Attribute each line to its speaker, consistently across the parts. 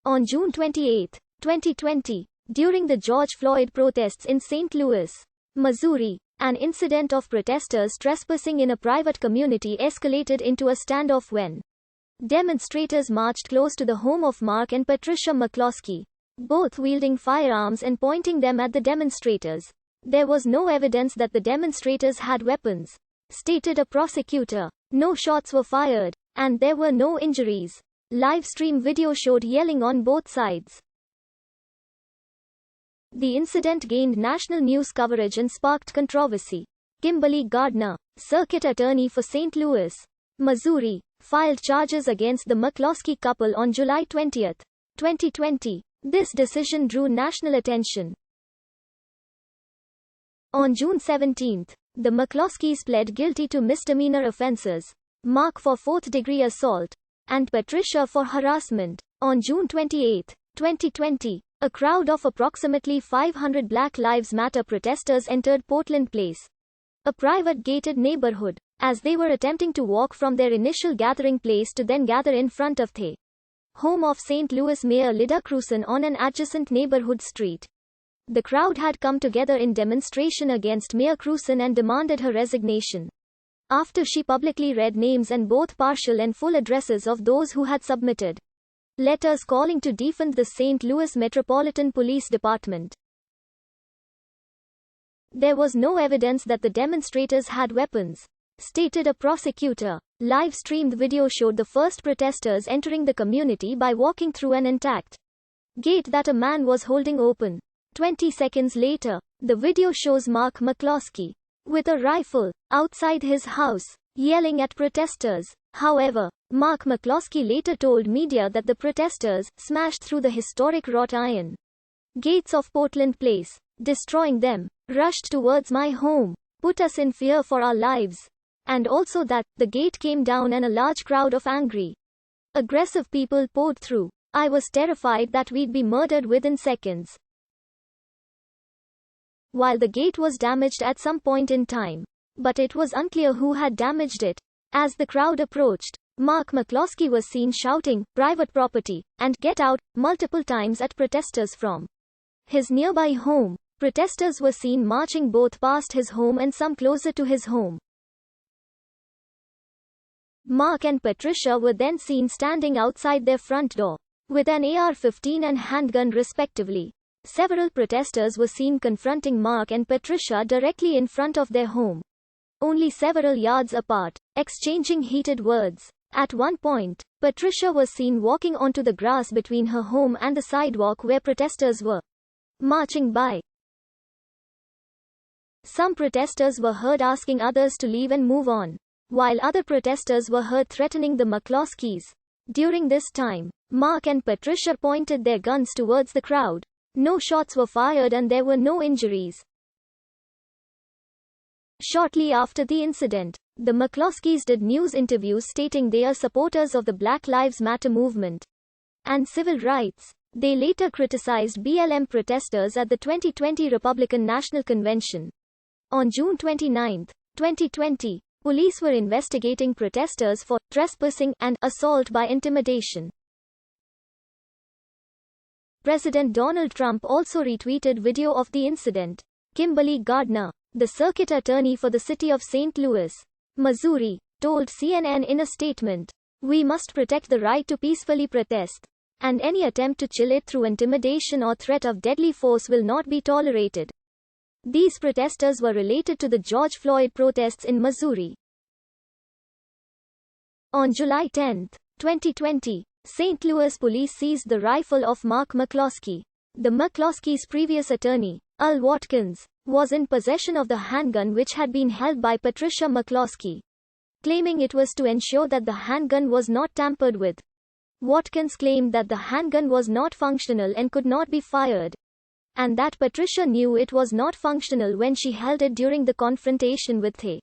Speaker 1: On June 28, 2020, during the George Floyd protests in St. Louis, Missouri, an incident of protesters trespassing in a private community escalated into a standoff when demonstrators marched close to the home of Mark and Patricia McCloskey, both wielding firearms and pointing them at the demonstrators. There was no evidence that the demonstrators had weapons, stated a prosecutor. No shots were fired, and there were no injuries. Live stream video showed yelling on both sides. The incident gained national news coverage and sparked controversy. Kimberly Gardner, circuit attorney for St. Louis, Missouri, filed charges against the McCloskey couple on July 20, 2020. This decision drew national attention. On June 17, the McCloskeys pled guilty to misdemeanor offenses, Mark for fourth-degree assault, and Patricia for harassment. On June 28, 2020, a crowd of approximately 500 Black Lives Matter protesters entered Portland Place, a private gated neighborhood, as they were attempting to walk from their initial gathering place to then gather in front of the home of St. Louis Mayor Lyda Krewson on an adjacent neighborhood street. The crowd had come together in demonstration against Mayor Krewson and demanded her resignation, after she publicly read names and both partial and full addresses of those who had submitted letters calling to defund the St. Louis Metropolitan Police Department. There was no evidence that the demonstrators had weapons, stated a prosecutor. Live-streamed video showed the first protesters entering the community by walking through an intact gate that a man was holding open. 20 seconds later, the video shows Mark McCloskey, with a rifle, outside his house, yelling at protesters. However, Mark McCloskey later told media that the protesters smashed through the historic wrought iron gates of Portland Place, destroying them, rushed towards my home, put us in fear for our lives, and also that the gate came down and a large crowd of angry, aggressive people poured through. I was terrified that we'd be murdered within seconds. While the gate was damaged at some point in time, but it was unclear who had damaged it. As the crowd approached, Mark McCloskey was seen shouting, "Private property," and "Get out," multiple times at protesters from his nearby home. Protesters were seen marching both past his home and some closer to his home. Mark and Patricia were then seen standing outside their front door, with an AR-15 and handgun respectively. Several protesters were seen confronting Mark and Patricia directly in front of their home, only several yards apart, exchanging heated words. At one point, Patricia was seen walking onto the grass between her home and the sidewalk where protesters were marching by. Some protesters were heard asking others to leave and move on, while other protesters were heard threatening the McCloskeys. During this time, Mark and Patricia pointed their guns towards the crowd. No shots were fired and there were no injuries. Shortly after the incident, the McCloskeys did news interviews stating they are supporters of the Black Lives Matter movement and civil rights. They later criticized BLM protesters at the 2020 Republican National Convention. On June 29, 2020, police were investigating protesters for trespassing and assault by intimidation. President Donald Trump also retweeted video of the incident. Kimberly Gardner, the circuit attorney for the city of St. Louis, Missouri, told CNN in a statement, "We must protect the right to peacefully protest, and any attempt to chill it through intimidation or threat of deadly force will not be tolerated." These protesters were related to the George Floyd protests in Missouri. On July 10, 2020, St. Louis police seized the rifle of Mark McCloskey. The McCloskeys' previous attorney, Al Watkins, was in possession of the handgun which had been held by Patricia McCloskey, claiming it was to ensure that the handgun was not tampered with. Watkins claimed that the handgun was not functional and could not be fired, and that Patricia knew it was not functional when she held it during the confrontation with the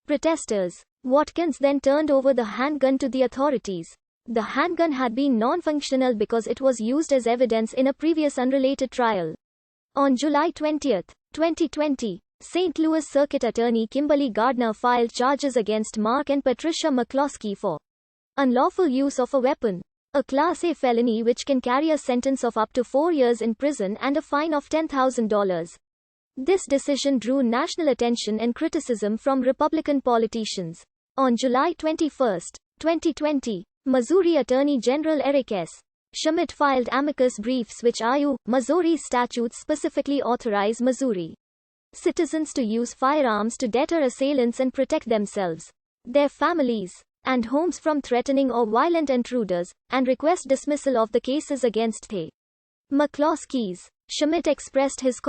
Speaker 1: protesters. Watkins then turned over the handgun to the authorities. The handgun had been non-functional because it was used as evidence in a previous unrelated trial. On July 20, 2020, St. Louis Circuit Attorney Kimberly Gardner filed charges against Mark and Patricia McCloskey for unlawful use of a weapon. a Class A felony which can carry a sentence of up to 4 years in prison and a fine of $10,000. This decision drew national attention and criticism from Republican politicians. On July 21, 2020, Missouri Attorney General Eric S. Schmitt filed amicus briefs which argue Missouri's statutes specifically authorize Missouri citizens to use firearms to deter assailants and protect themselves, their families, and homes from threatening or violent intruders, and request dismissal of the cases against the McCloskeys. Schmitt expressed his